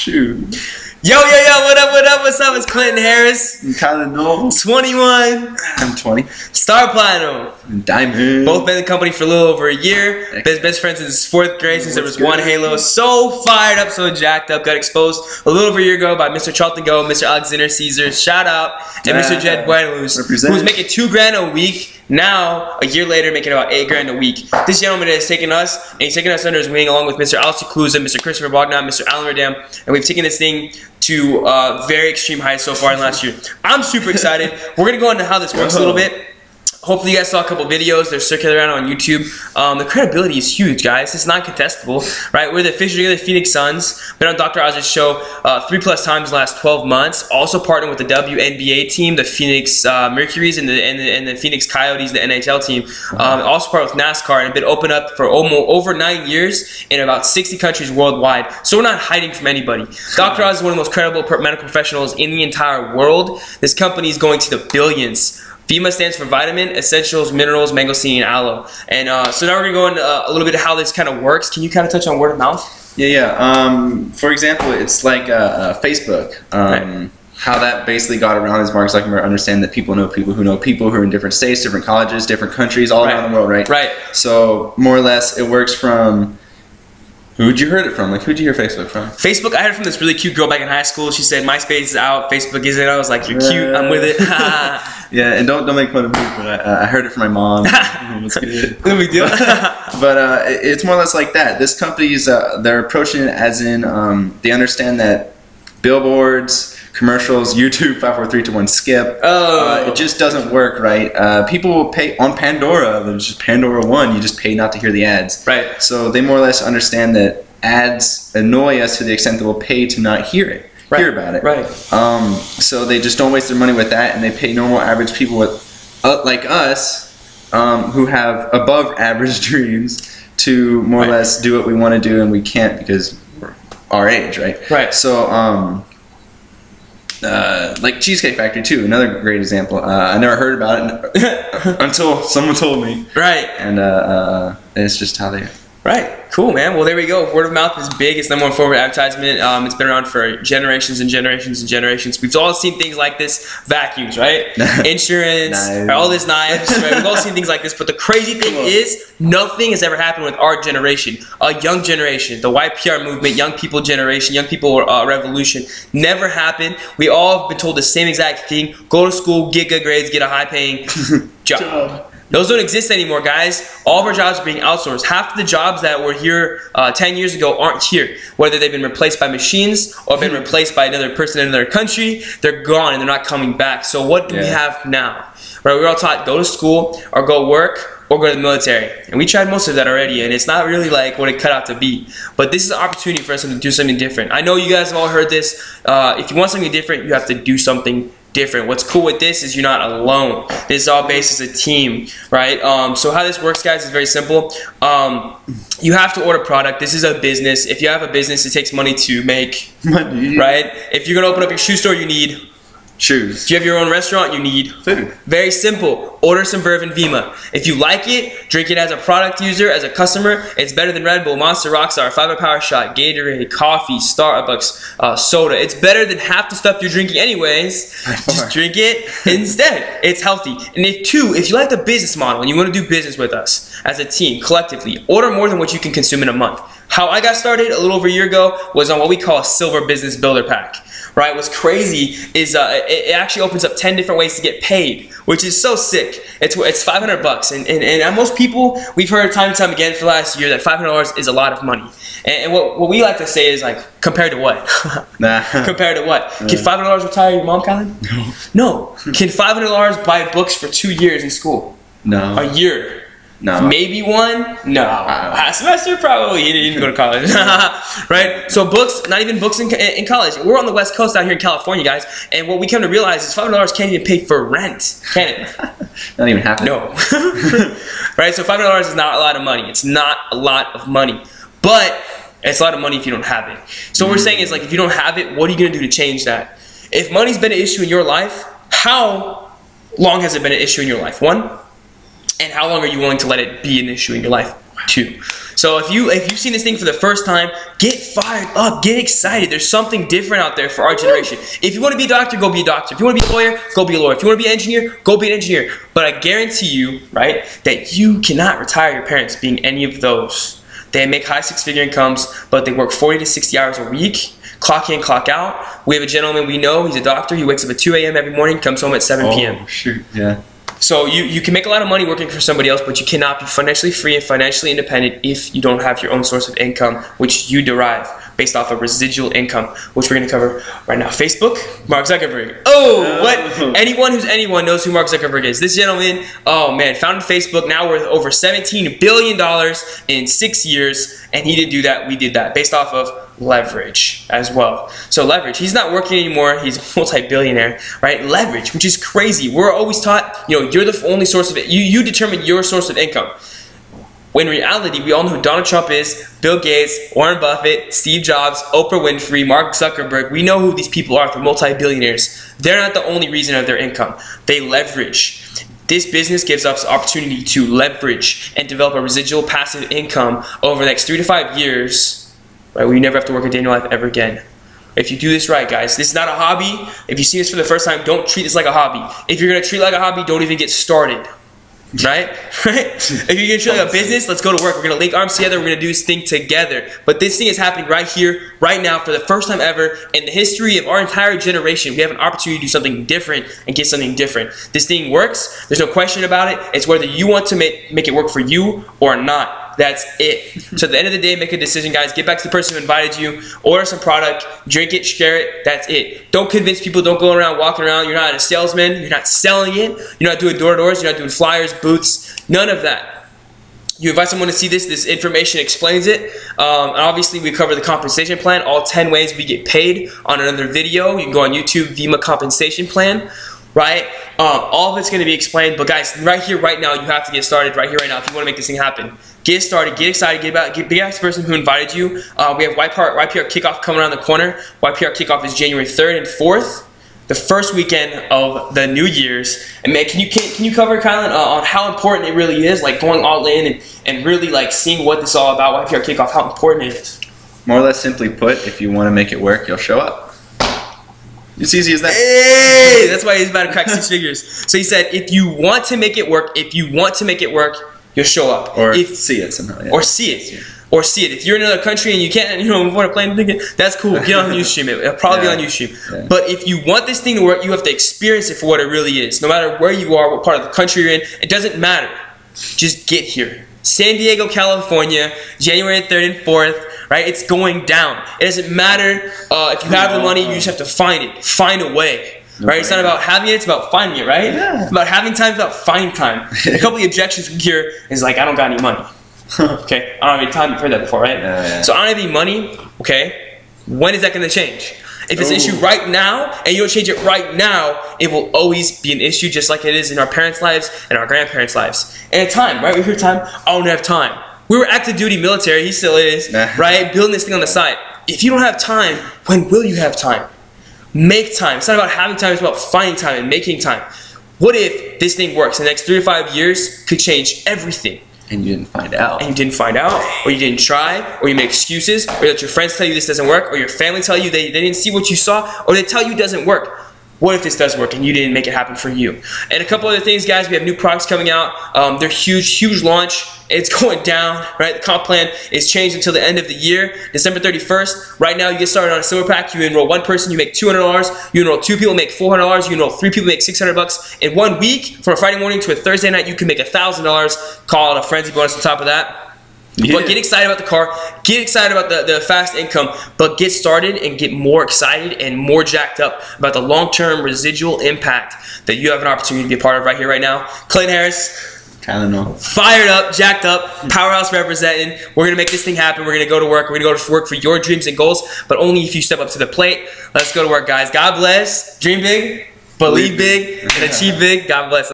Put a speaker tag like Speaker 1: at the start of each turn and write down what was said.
Speaker 1: Shoot.
Speaker 2: Yo, what's up? It's Clinton Harris.
Speaker 1: I'm Kielan Noel.
Speaker 2: 21.
Speaker 1: I'm 20.
Speaker 2: Star Platinum.
Speaker 1: Diamond.
Speaker 2: Both been in the company for a little over a year. Best friends since 4th grade, since there was one Halo. So fired up, so jacked up. Got exposed a little over a year ago by Mr. Charlton Go, Mr. Alexander Caesar. Shout out. And Mr. Jed Buenos, who was making $2 grand a week. Now, a year later, making about $8 grand a week. This gentleman has taken us, and he's taken us under his wing, along with Mr. Alistair Cluza, Mr. Christopher Bogdan, Mr. Alan Radam, and we've taken this thing to very extreme heights so far in the last year. I'm super excited. We're going to go into how this works a little bit. Hopefully you guys saw a couple videos. They're circulating around on YouTube. The credibility is huge, guys. It's not contestable, right? We're the official of the Phoenix Suns. Been on Dr. Oz's show 3+ times the last 12 months. Also partnered with the WNBA team, the Phoenix Mercuries, and the Phoenix Coyotes, the NHL team. Also partnered with NASCAR, and been open up for over 9 years in about 60 countries worldwide. So we're not hiding from anybody. Dr. Oz is one of the most credible medical professionals in the entire world. This company is going to the billions. VIMA stands for Vitamin, Essentials, Minerals, Mangosteen, and Aloe. And so now we're going to go into a little bit of how this kind of works. Can you kind of touch on word of mouth?
Speaker 1: Yeah. For example, it's like Facebook.
Speaker 2: Right.
Speaker 1: How that basically got around is Mark Zuckerberg understand that people know people who are in different states, different colleges, different countries, all around the world, right?
Speaker 2: Right.
Speaker 1: So more or less, it works from. Who'd you heard it from? Like, who'd you hear Facebook from?
Speaker 2: Facebook, I heard it from this really cute girl back in high school. She said, MySpace is out, Facebook isn't. I was like, you're cute, I'm with it.
Speaker 1: Yeah, and don't make fun of me, but I heard it from my mom. It's good.
Speaker 2: No big deal.
Speaker 1: But it's more or less like that. This company's, they're approaching it as in, they understand that billboards, commercials, YouTube, 5, 4, 3, 2, 1, skip.
Speaker 2: Oh.
Speaker 1: It just doesn't work, right? People will pay on Pandora. There's just Pandora One. You just pay not to hear the ads.
Speaker 2: Right.
Speaker 1: So they more or less understand that ads annoy us to the extent that we'll pay to not hear it.
Speaker 2: Right.
Speaker 1: Hear about it.
Speaker 2: Right.
Speaker 1: So they just don't waste their money with that, and they pay normal average people with, like us, who have above average dreams to more or less do what we want to do, and we can't because we're our age, right? Right. So like Cheesecake Factory too, another great example. I never heard about it until someone told me. Right. And it's just how they.
Speaker 2: Right. Cool, man. Well, there we go. Word of mouth is big. It's the number one form of advertisement. It's been around for generations and generations and generations. We've all seen things like this. Vacuums, right? Insurance, all this knives. Right? We've all seen things like this. But the crazy thing is, nothing has ever happened with our generation. A young generation, the YPR movement, young people generation, young people revolution. Never happened. We all have been told the same exact thing. Go to school, get good grades, get a high-paying job. Those don't exist anymore, guys. All of our jobs are being outsourced. Half of the jobs that were here 10 years ago aren't here. Whether they've been replaced by machines or been replaced by another person in another country, they're gone and they're not coming back. So what do we have now? Right, we're all taught go to school or go work or go to the military. And we tried most of that already, and it's not really like what it cut out to be. But this is an opportunity for us to do something different. I know you guys have all heard this. If you want something different, you have to do something different. What's cool with this is you're not alone. This is all based as a team, right? So how this works, guys, is very simple. You have to order product. This is a business. If you have a business, it takes money to make, right? If you're gonna open up your shoe store, you need shoes. If you have your own restaurant, you need food. Very simple. Order some Verve and Vima. If you like it, drink it as a product user, as a customer. It's better than Red Bull, Monster, Rockstar, 5 Power Shot, Gatorade, coffee, Starbucks, soda. It's better than half the stuff you're drinking anyways. Just drink it instead. It's healthy. And if you like the business model and you want to do business with us as a team, collectively, order more than what you can consume in a month. How I got started a little over a year ago was on what we call a Silver Business Builder Pack. Right? What's crazy is it actually opens up 10 different ways to get paid, which is so sick. It's $500, and most people, we've heard time and time again for the last year that $500 is a lot of money. And what we like to say is like, compared to what? Compared to what? Can $500 retire your mom, Kielan? No. Can $500 buy books for 2 years in school? No. A year? No. Maybe one? No. A semester? Probably. He didn't go to college. Right? So books, not even books in college. We're on the West Coast out here in California, guys, and what we come to realize is $500 can't even pay for rent. Can it?
Speaker 1: Not even half.
Speaker 2: No. Right? So $500 is not a lot of money. It's not a lot of money. But it's a lot of money if you don't have it. So what we're saying is, like, if you don't have it, what are you going to do to change that? If money's been an issue in your life, how long has it been an issue in your life? One? And how long are you willing to let it be an issue in your life? 2. So if you've seen this thing for the first time, get fired up, get excited. There's something different out there for our generation. If you want to be a doctor, go be a doctor. If you want to be a lawyer, go be a lawyer. If you want to be an engineer, go be an engineer. But I guarantee you, right, that you cannot retire your parents being any of those. They make high 6-figure incomes, but they work 40 to 60 hours a week, clock in, clock out. We have a gentleman we know, he's a doctor, he wakes up at 2 a.m. every morning, comes home at 7 p.m.
Speaker 1: Oh, shoot, yeah.
Speaker 2: So you can make a lot of money working for somebody else, but you cannot be financially free and financially independent if you don't have your own source of income, which you derive based off of residual income, which we're going to cover right now. Facebook, Mark Zuckerberg. What? Anyone knows who Mark Zuckerberg is. This gentleman, oh man, founded Facebook, now worth over $17 billion in 6 years, and he didn't do that, we did that, based off of leverage as well. So leverage, he's not working anymore, he's a multi-billionaire, right? Leverage, which is crazy. We're always taught, you know, you're the only source of it. You determine your source of income. When in reality, we all know who Donald Trump is, Bill Gates, Warren Buffett, Steve Jobs, Oprah Winfrey, Mark Zuckerberg. We know who these people are. They're multi-billionaires. They're not the only reason of their income. They leverage. This business gives us the opportunity to leverage and develop a residual passive income over the next 3 to 5 years, right, where you never have to work a day in your life ever again. If you do this right, guys, this is not a hobby. If you see this for the first time, don't treat this like a hobby. If you're going to treat it like a hobby, don't even get started. Right? If you're going to treat it like a business, let's go to work. We're going to link arms together. We're going to do this thing together. But this thing is happening right here, right now, for the first time ever in the history of our entire generation. We have an opportunity to do something different and get something different. This thing works. There's no question about it. It's whether you want to make it work for you or not. That's it. So at the end of the day, make a decision, guys. Get back to the person who invited you. Order some product. Drink it. Share it. That's it. Don't convince people. Don't go around walking around. You're not a salesman. You're not selling it. You're not doing door-to-doors. You're not doing flyers, booths. None of that. You invite someone to see this. This information explains it. And obviously, we cover the compensation plan. All 10 ways we get paid on another video. You can go on YouTube, Vima Compensation Plan. Right? All of it's going to be explained. But guys, right here, right now, you have to get started right here, right now if you want to make this thing happen. Get started, get excited, get back to the person who invited you. We have YPR kickoff coming around the corner. YPR kickoff is January 3rd and 4th, the first weekend of the New Year's. And man, can you cover, Kielan, on how important it really is, like going all in and really like seeing what this is all about, YPR kickoff, how important it is?
Speaker 1: More or less simply put, if you want to make it work, you'll show up. It's easy as that.
Speaker 2: Hey, that's why he's about to crack 6 figures. So he said, if you want to make it work, you'll show up.
Speaker 1: Or see it somehow. Yeah.
Speaker 2: Or see it. Or see it. If you're in another country and you can't, want to play and think it, that's cool. Get on Ustream. It'll probably be on Ustream. Yeah. But if you want this thing to work, you have to experience it for what it really is. No matter where you are, what part of the country you're in, it doesn't matter. Just get here. San Diego, California, January 3rd and 4th. Right? It's going down. It doesn't matter if you have the money, you just have to find it. Find a way. Right? It's not about having it, it's about finding it, right? Yeah. It's about having time, it's about finding time. A couple of the objections we hear is like, I don't got any money. Okay? I don't have any time. You've heard that before, right? Yeah. So I don't have any money, okay? When is that going to change? If it's an issue right now, and you don't change it right now, it will always be an issue just like it is in our parents' lives and our grandparents' lives. And at time, right? We hear time, I don't have time. We were active duty military, he still is, right? Building this thing on the side. If you don't have time, when will you have time? Make time. It's not about having time, it's about finding time and making time. What if this thing works? The next 3 to 5 years could change everything.
Speaker 1: And you didn't find out.
Speaker 2: And you didn't find out, or you didn't try, or you make excuses, or let your friends tell you this doesn't work, or your family tell you they didn't see what you saw, or they tell you it doesn't work. What if this does work and you didn't make it happen for you? And a couple other things, guys. We have new products coming out. They're huge launch. It's going down, right? The comp plan is changed until the end of the year, December 31st. Right now, you get started on a silver pack. You enroll one person, you make $200. You enroll 2 people, make $400. You enroll 3 people, make $600. In 1 week, from a Friday morning to a Thursday night, you can make $1,000. Call it a frenzy bonus on top of that. Yeah. But get excited about the car, get excited about the fast income, but get started and get more excited and more jacked up about the long-term residual impact that you have an opportunity to be a part of right here, right now. Clayton Harris,
Speaker 1: Kielan,
Speaker 2: fired up, jacked up, powerhouse representing. We're going to make this thing happen. We're going to go to work. We're going to go to work for your dreams and goals, but only if you step up to the plate. Let's go to work, guys. God bless. Dream big, believe big, and achieve big. God bless.